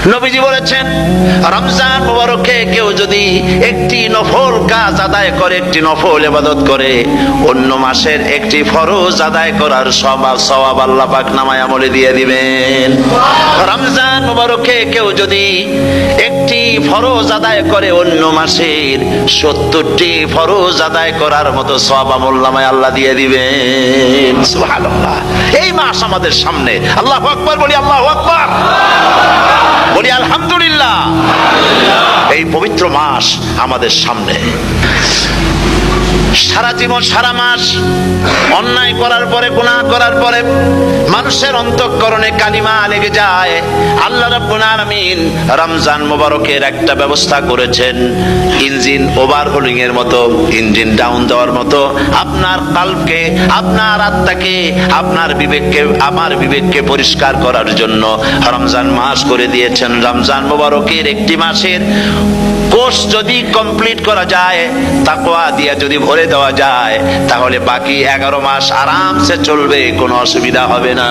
নবীজি বলেছেন, রমজান মুবারকে কেউ যদি একটি নফল কাজ আদায় করে, একটি নফল ইবাদত করে, অন্য মাসের একটি ফরজ আদায় করার সওয়াব আল্লাহ পাক নামায় আমলে দিয়ে দিবেন। রমজান মুবারকে কেউ যদি একটি ফরজ আদায় করে, অন্য মাসের 70টি ফরজ আদায় করার মতো সওয়াব আমল নামায় আল্লাহ দিয়ে দিবেন। সুবহানাল্লাহ। এই মাস আমাদের সামনে। আল্লাহু আকবার বলি, আল্লাহু আকবার বলি, আলহামদুলিল্লাহ। এই পবিত্র মাস আমাদের সামনে। সারা জীবন, সারা মাস অন্যায় করার পরে, গুনাহ করার পরে মানুষের অন্তঃকরণে কালিমা লেগে যায়। আল্লাহ রাব্বুল আলামিন রমজান মুবারকের একটা ব্যবস্থা করেছেন, ইঞ্জিন ওভারহোলিং এর মতো, ইঞ্জিন ডাউন দেওয়ার মতো। আপনার কালবকে, আপনার আত্মাকে, আপনার বিবেককে, আমার বিবেককে পরিষ্কার করার জন্য রমজান মাস করে দিয়েছেন। রমজান মুবারকের একটি মাসের কোর্স যদি কমপ্লিট করা যায়, তাকওয়া দিয়া যদি ভরে দেওয়া যায়, তাহলে বাকি 11 মাস আরামসে চলবে, কোনো অসুবিধা হবে না।